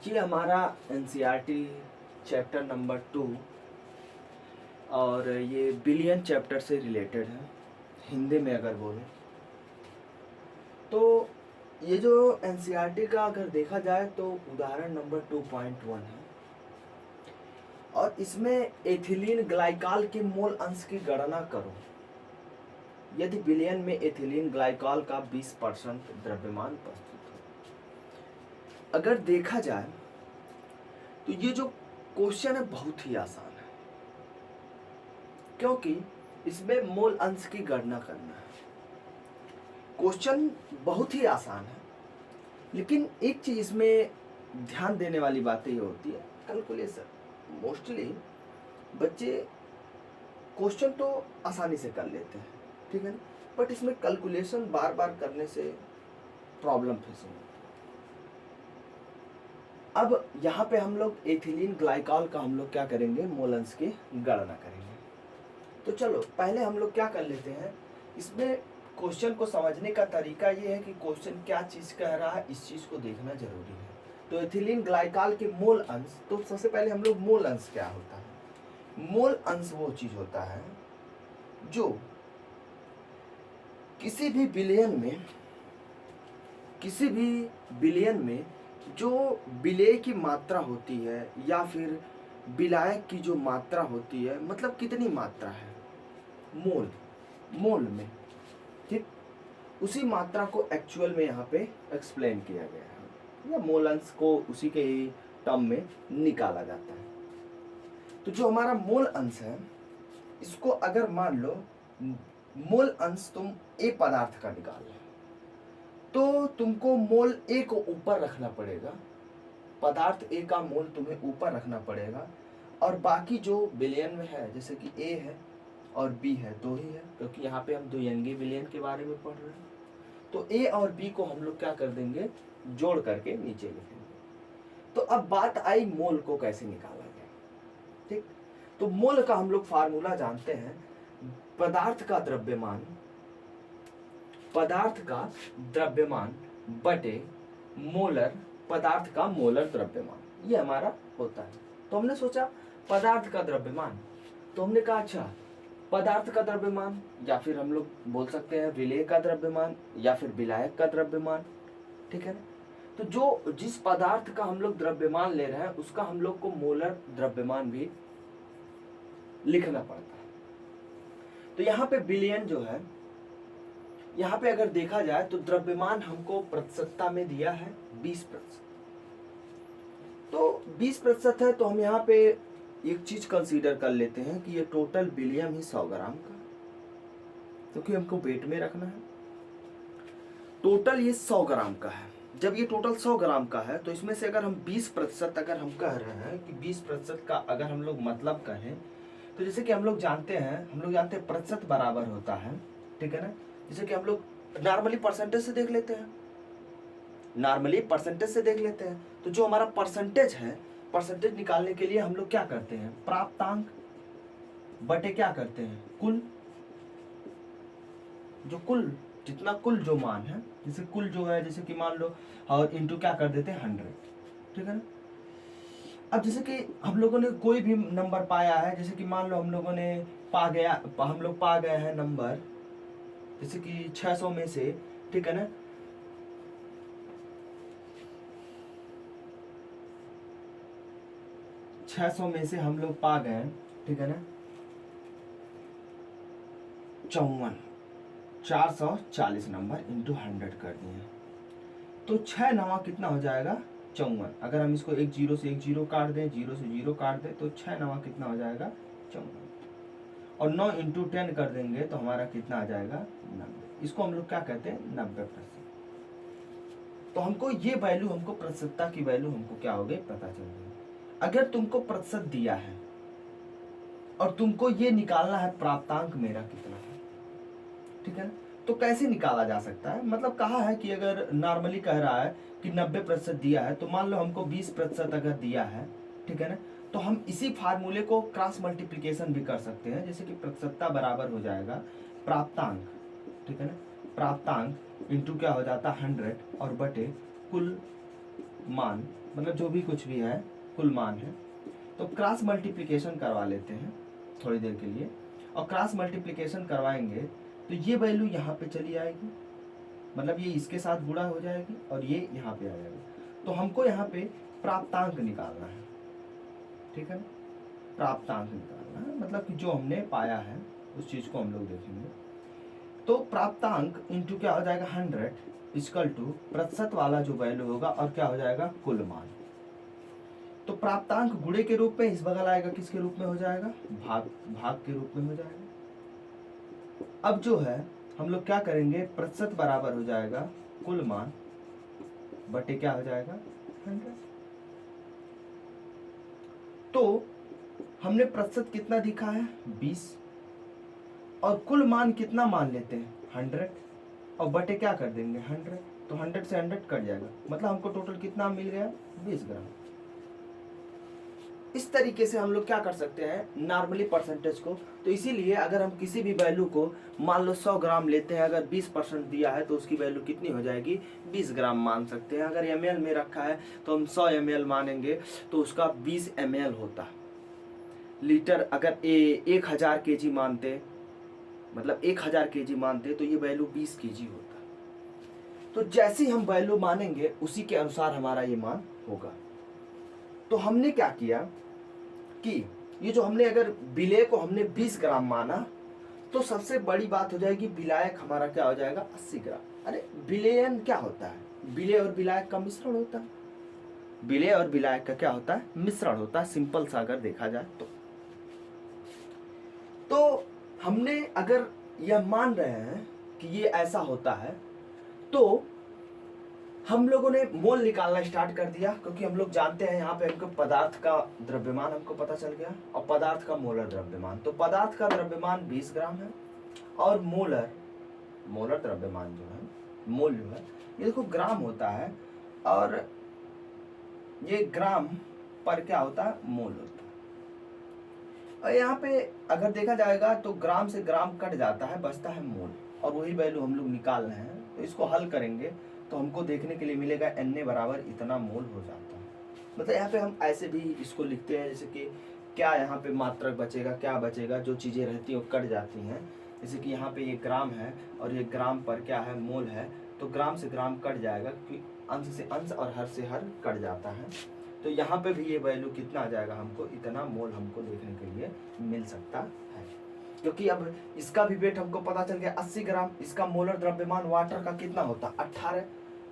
ये हमारा NCERT chapter number 2 और ये बिलियन चैप्टर से रिलेटेड है। हिंदी में अगर बोले तो ये जो एनसीईआरटी का अगर देखा जाए तो उदाहरण नंबर 2.1 है और इसमें एथिलीन ग्लाइकॉल के मोल अंश की गणना करो यदि बिलियन में एथिलीन ग्लाइकॉल का 20% द्रव्यमान प्रस्तुत हो। अगर देखा जाए तो ये जो क्वेश्चन है बहुत ही आसान है, क्योंकि इसमें मोल अंश की गणना करना है। क्वेश्चन बहुत ही आसान है, लेकिन एक चीज इसमें ध्यान देने वाली बात ये होती है कैलकुलेशन। मोस्टली बच्चे क्वेश्चन तो आसानी से कर लेते हैं, ठीक है ना, बट इसमें कैलकुलेशन बार बार करने से प्रॉब्लम फेस होती है। अब यहाँ पे हम लोग एथिलीन ग्लाइकॉल का हम लोग क्या करेंगे, मोल अंश की गणना करेंगे। तो चलो पहले हम लोग क्या कर लेते हैं, इसमें क्वेश्चन को समझने का तरीका ये है कि क्वेश्चन क्या चीज कह रहा है, इस चीज को देखना जरूरी है। तो एथिलीन ग्लाइकॉल के मोल अंश, तो सबसे पहले हम लोग मोल अंश क्या होता है। मोल अंश वो चीज होता है जो किसी भी बिलियन में जो विलेय की मात्रा होती है या फिर विलायक की जो मात्रा होती है, मतलब कितनी मात्रा है मोल में, ठीक, उसी मात्रा को एक्चुअल में यहाँ पे एक्सप्लेन किया गया है या मोल अंश को उसी के ही टर्म में निकाला जाता है। तो जो हमारा मोल अंश है, इसको अगर मान लो मोल अंश तुम ए पदार्थ का निकाल लो, तो तुमको मोल ए को ऊपर रखना पड़ेगा, पदार्थ ए का मोल तुम्हें ऊपर रखना पड़ेगा, और बाकी जो बिलियन में है जैसे कि ए है और बी है, दो ही है, क्योंकि यहाँ पे हम द्विअंगी बिलियन के बारे में पढ़ रहे हैं। तो ए और बी को हम लोग क्या कर देंगे, जोड़ करके नीचे लिखेंगे। तो अब बात आई मोल को कैसे निकाला जाए, ठीक। तो मोल का हम लोग फार्मूला जानते हैं, पदार्थ का द्रव्यमान बटे मोलर, पदार्थ का मोलर द्रव्यमान, ये हमारा होता है। तो हमने सोचा पदार्थ का द्रव्यमान, तो हमने कहा अच्छा पदार्थ का द्रव्यमान, या फिर हम लोग बोल सकते हैं विलेय का द्रव्यमान या फिर विलायक का द्रव्यमान, ठीक है ना। तो जो जिस पदार्थ का हम लोग द्रव्यमान ले रहे हैं उसका हम लोग को मोलर द्रव्यमान भी लिखना पड़ता है। तो यहाँ पे बिलियन जो है, यहाँ पे अगर देखा जाए तो द्रव्यमान हमको प्रतिशतता में दिया है 20%। तो 20% है, तो हम यहाँ पे एक चीज कंसीडर कर लेते हैं कि ये टोटल बिलियन ही 100 ग्राम का, क्योंकि हमको वेट में रखना है। टोटल ये 100 ग्राम का है। जब ये टोटल 100 ग्राम का है, तो इसमें से अगर हम 20% अगर हम कह रहे हैं कि 20% का अगर हम लोग मतलब कहें, तो जैसे कि हम लोग जानते हैं प्रतिशत बराबर होता है, ठीक है ना। जैसे कि हम लोग नॉर्मली परसेंटेज से देख लेते हैं, तो जो हमारा परसेंटेज है, परसेंटेज निकालने के लिए हम लोग क्या करते हैं, प्राप्तांक बटे क्या करते हैं, जितना कुल जो मान है, जैसे कुल जो है, जैसे कि मान लो और इंटू क्या कर देते हैं 100, ठीक है ना। अब जैसे कि हम लोगों ने कोई भी नंबर पाया है, जैसे कि मान लो हम लोग पा गए हैं नंबर जैसे कि 600 में से, ठीक है ना, 600 में से हम लोग पा गए, ठीक है ना, 440 नंबर इंटू 100 कर दिए, तो 6 9 कितना हो जाएगा, 54। अगर हम इसको एक जीरो से एक जीरो काट दें, जीरो से जीरो काट दें, तो 6 9 कितना हो जाएगा, 54, और 9 इंटू 10 कर देंगे तो हमारा कितना आ जाएगा, 90। इसको हम लोग क्या कहते हैं, 90%। तो हमको ये वैल्यू, हमको प्रतिशतता की वैल्यू हमको क्या हो गई, पता चल गई। अगर तुमको प्रतिशत दिया है और तुमको ये निकालना है प्राप्तांक मेरा कितना है, ठीक है ना, तो कैसे निकाला जा सकता है, मतलब कहा है कि अगर नॉर्मली कह रहा है कि 90% दिया है, तो मान लो हमको 20% अगर दिया है, ठीक है ना, तो हम इसी फार्मूले को क्रॉस मल्टीप्लिकेशन भी कर सकते हैं। जैसे कि प्रतिशतता बराबर हो जाएगा प्राप्तांक, ठीक है ना, प्राप्तांक इंटू क्या हो जाता है 100 और बटे कुल मान, मतलब जो भी कुछ भी है कुल मान है, तो क्रॉस मल्टीप्लिकेशन करवा लेते हैं थोड़ी देर के लिए। और क्रॉस मल्टीप्लिकेशन करवाएंगे तो ये वैल्यू यहाँ पे चली आएगी, मतलब ये इसके साथ गुणा हो जाएगी और ये यहाँ पे आ जाएगा। तो हमको यहाँ पे प्राप्तांक निकालना है, ठीक है ना, प्राप्तांक निकालना है, मतलब कि जो हमने पाया है उस चीज को हम लोग देखेंगे। तो प्राप्तांक इंटू क्या हो जाएगा 100 इक्वल टू प्रतिशत वाला जो वैल्यू होगा और क्या हो जाएगा कुल मान। तो प्राप्तांक गुणे के रूप में इस बगल आएगा, किसके रूप में हो जाएगा भाग, भाग के रूप में हो जाएगा। अब जो है हम लोग क्या करेंगे, प्रतिशत बराबर हो जाएगा कुल मान बटे क्या हो जाएगा 100। तो हमने प्रतिशत कितना दिखा है 20 और कुल मान कितना मान लेते हैं 100 और बटे क्या कर देंगे 100, तो 100 से 100 कट जाएगा, मतलब हमको टोटल कितना मिल गया 20 ग्राम। इस तरीके से हम लोग क्या कर सकते हैं नॉर्मली परसेंटेज को। तो इसीलिए अगर हम किसी भी वैल्यू को मान लो 100 ग्राम लेते हैं, अगर 20% दिया है तो उसकी वैल्यू कितनी हो जाएगी 20 ग्राम मान सकते हैं। अगर ml में रखा है तो हम 100 ml मानेंगे तो उसका 20 ml होता। लीटर अगर 1000 kg मानते, मतलब 1000 kg मानते तो ये वैल्यू 20 kg होता। तो जैसे हम वैल्यू मानेंगे उसी के अनुसार हमारा ये मान होगा। तो हमने क्या किया कि ये जो हमने अगर विलेय को हमने 20 ग्राम माना तो सबसे बड़ी बात हो जाएगी विलायक हमारा क्या हो जाएगा 80 ग्राम। अरे विलेयन क्या होता है, विलेय और विलायक का मिश्रण होता है। विलेय और विलायक का क्या होता है मिश्रण होता है, सिंपल सा अगर देखा जाए तो हमने अगर यह मान रहे हैं कि ये ऐसा होता है तो हम लोगों ने मोल निकालना स्टार्ट कर दिया, क्योंकि हम लोग जानते हैं यहाँ पे हमको पदार्थ का द्रव्यमान हमको पता चल गया और पदार्थ का मोलर द्रव्यमान। तो पदार्थ का द्रव्यमान 20 ग्राम है और मोलर द्रव्यमान जो है मोल जो है ये देखो ग्राम होता है और ये ग्राम पर क्या होता है मोल होता है। और यहाँ पे अगर देखा जाएगा तो ग्राम से ग्राम कट जाता है, बचता है मोल, और वही वैल्यू हम लोग निकाल रहे हैं। तो इसको हल करेंगे तो हमको देखने के लिए मिलेगा Na बराबर इतना मोल हो जाता है। मतलब यहाँ पे हम ऐसे भी इसको लिखते हैं जैसे कि क्या यहाँ पे मात्रक बचेगा, क्या बचेगा, जो चीज़ें रहती हैं वो कट जाती हैं। जैसे कि यहाँ पे ये ग्राम है और ये ग्राम पर क्या है मोल है, तो ग्राम से ग्राम कट जाएगा क्योंकि अंश से अंश और हर से हर कट जाता है। तो यहाँ पे भी ये वैल्यू कितना आ जाएगा, हमको इतना मोल हमको देखने के लिए मिल सकता है। क्योंकि अब इसका भी वेट हमको पता चल गया 80 ग्राम। इसका मोलर द्रव्यमान वाटर का कितना होता है 18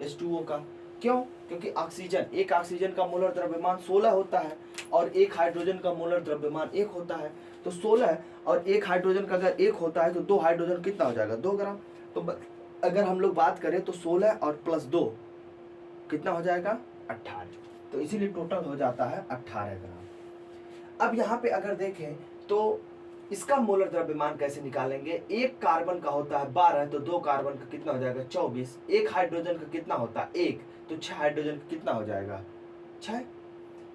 H2O का। क्यों? क्योंकि ऑक्सीजन, एक ऑक्सीजन का मोलर द्रव्यमान 16 होता है और एक हाइड्रोजन का मोलर द्रव्यमान 1 होता है। तो 16 और एक हाइड्रोजन का अगर 1 होता है तो 2 हाइड्रोजन कितना हो जाएगा 2 ग्राम। तो अगर हम लोग बात करें तो 16 और प्लस 2 कितना हो जाएगा 18। तो इसीलिए टोटल हो जाता है 18 ग्राम। अब यहाँ पे अगर देखें तो इसका मोलर द्रव्यमान कैसे निकालेंगे, एक कार्बन का होता है 12 तो 2 कार्बन का कितना हो जाएगा 24, एक हाइड्रोजन का कितना होता है 1 तो 6 हाइड्रोजन का कितना हो जाएगा 6,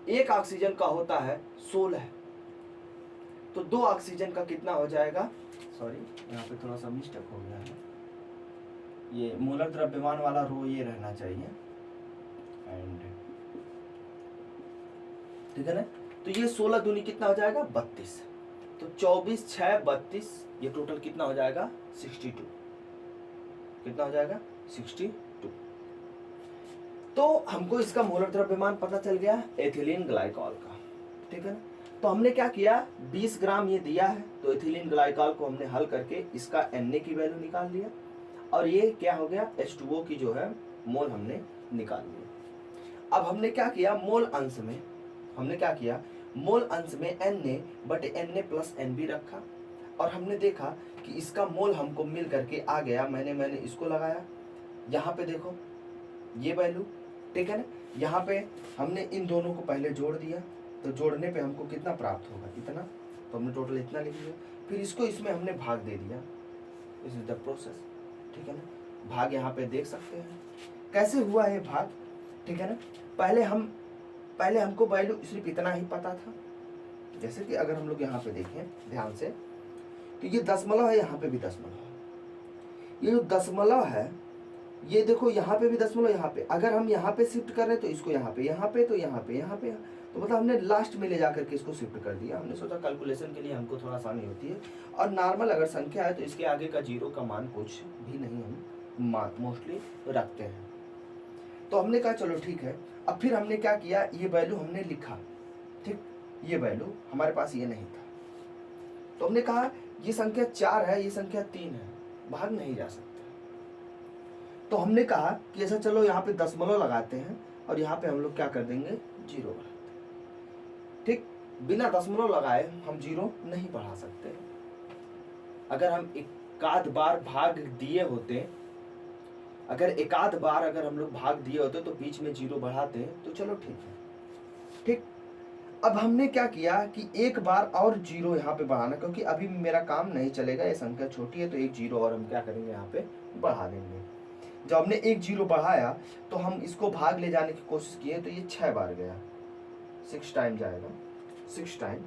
एक ऑक्सीजन का होता है 16 तो 2 ऑक्सीजन का कितना हो जाएगा, सॉरी यहाँ पे थोड़ा सा मिस्टेक हो गया है, ये मोलर द्रव्यमान वाला रो ये रहना चाहिए एंड ठीक है ना। तो ये 16 दूनी कितना हो जाएगा 32, तो 24 6 32, ये टोटल कितना हो जाएगा 62, कितना हो जाएगा 62। तो हमको इसका मोलर द्रव्यमान पता चल गया एथिलीन ग्लाइकॉल का, ठीक है ना। तो हमने क्या किया 20 ग्राम ये दिया है तो एथिलीन ग्लाइकॉल को हमने हल करके इसका Na की वैल्यू निकाल लिया और ये क्या हो गया H2O की जो है मोल हमने निकाल लिया। अब हमने क्या किया मोल अंश में, हमने क्या किया मोल अंश में Na बटे Na प्लस NB रखा और हमने देखा कि इसका मोल हमको मिल करके आ गया। मैंने इसको लगाया, यहाँ पे देखो ये वैल्यू, ठीक है ना। यहाँ पे हमने इन दोनों को पहले जोड़ दिया तो जोड़ने पे हमको कितना प्राप्त होगा इतना, तो हमने टोटल इतना लिख लिया। फिर इसको इसमें हमने भाग दे दिया, दिस इज द प्रोसेस, ठीक है ना। भाग यहाँ पे देख सकते हैं कैसे हुआ है भाग, ठीक है ना। पहले हमको वैल्यू सिर्फ इतना ही पता था, जैसे कि अगर हम लोग यहाँ पे देखें ध्यान से तो ये दशमलव है, यहाँ पे भी दशमलव है। ये जो दशमलव है ये देखो यहाँ पे भी दशमलव, यहाँ पे अगर हम यहाँ पे शिफ्ट कर रहे हैं तो इसको यहाँ पे, यहाँ पे तो यहाँ पे, यहाँ पे, तो मतलब हमने लास्ट में ले जाकर के इसको शिफ्ट कर दिया। हमने सोचा कैलकुलेशन के लिए हमको थोड़ा आसानी होती है। और नॉर्मल अगर संख्या है तो इसके आगे का जीरो का मान कुछ भी नहीं हम मोस्टली रखते हैं। तो हमने कहा चलो ठीक है। अब फिर हमने क्या किया, ये वैल्यू हमने लिखा, ठीक, ये वैल्यू हमारे पास ये नहीं था, तो हमने कहा ये संख्या 4 है, ये संख्या 3 है, भाग नहीं जा सकता। तो हमने कहा कि ऐसा चलो यहाँ पे दशमलव लगाते हैं और यहाँ पे हम लोग क्या कर देंगे, जीरो बढ़ा देंगे। ठीक, बिना दशमलव लगाए हम जीरो नहीं बढ़ा सकते। अगर हम एकाध बार भाग दिए होते, अगर एकाध बार अगर हम लोग भाग दिए होते तो बीच में जीरो बढ़ाते तो चलो ठीक है। ठीक, अब हमने क्या किया कि एक बार और जीरो यहाँ पे बढ़ाना, क्योंकि अभी मेरा काम नहीं चलेगा, ये संख्या छोटी है, तो एक जीरो और हम क्या करेंगे यहाँ पे बढ़ा देंगे। जब हमने एक जीरो बढ़ाया तो हम इसको भाग ले जाने की कोशिश किए तो ये 6 बार गया, 6 टाइम जाएगा, 6 टाइम।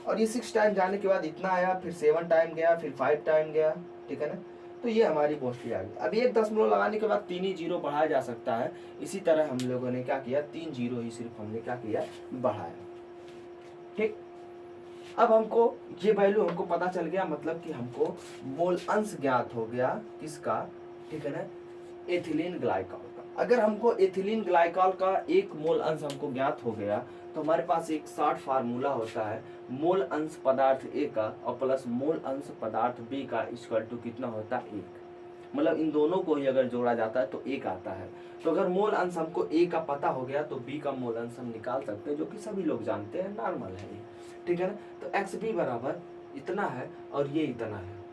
और ये 6 टाइम जाने के बाद इतना आया, फिर 7 टाइम गया, फिर 5 टाइम गया, ठीक है ना। तो ये हमारी मोस्टली आ गई। अब एक दशमलव लगाने के बाद 3 ही जीरो बढ़ाया जा सकता है। इसी तरह हम लोगों ने क्या किया, 3 जीरो ही सिर्फ हमने क्या किया, बढ़ाया। ठीक, अब हमको ये वैल्यू हमको पता चल गया, मतलब कि हमको मोल अंश ज्ञात हो गया किसका, ठीक है ना, एथिलीन ग्लाइकॉल का। अगर हमको एथिलीन ग्लाइकॉल का एक मोल अंश हमको ज्ञात हो गया तो हमारे पास एक शॉर्ट फार्मूला होता है, मोल अंश पदार्थ ए का और प्लस मोल अंश पदार्थ बी का इक्वल टू कितना होता है, 1। मतलब इन दोनों को ही अगर जोड़ा जाता है तो 1 आता है। तो अगर मोल अंश हमको ए का पता हो गया तो बी का मोल अंश हम निकाल सकते हैं, जो कि सभी लोग जानते हैं, नॉर्मल है ये, ठीक है ना। तो एक्स बी बराबर इतना है और ये इतना है।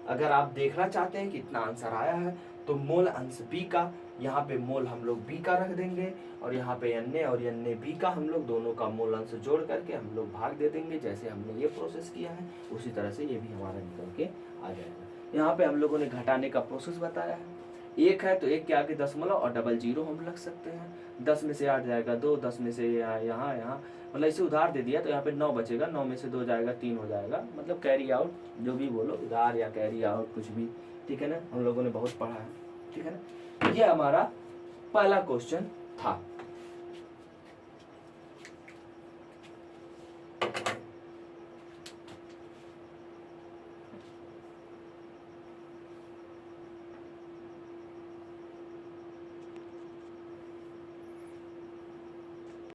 अगर आप देखना चाहते हैं कि इतना आंसर आया है तो मोल अंश बी का, यहाँ पे मोल हम लोग बी का रख देंगे और यहाँ पे एन और एन बी का हम लोग दोनों का मोल अंश जोड़ करके हम लोग भाग दे देंगे। जैसे हमने ये प्रोसेस किया है उसी तरह से ये भी हमारा निकल के आ जाएगा। यहाँ पे हम लोगों ने घटाने का प्रोसेस बताया है। 1 है तो 1 के आगे दशमलव और डबल जीरो हम रख सकते हैं। 10 में से 8 जाएगा 2, 10 में से यहाँ मतलब इसे उधार दे दिया तो यहाँ पे 9 बचेगा, 9 में से 2 जाएगा 3 हो जाएगा, मतलब कैरी आउट जो भी बोलो, उधार या कैरी आउट कुछ भी, ठीक है ना, हम लोगों ने बहुत पढ़ा है, ठीक है ना। ये हमारा पहला क्वेश्चन था।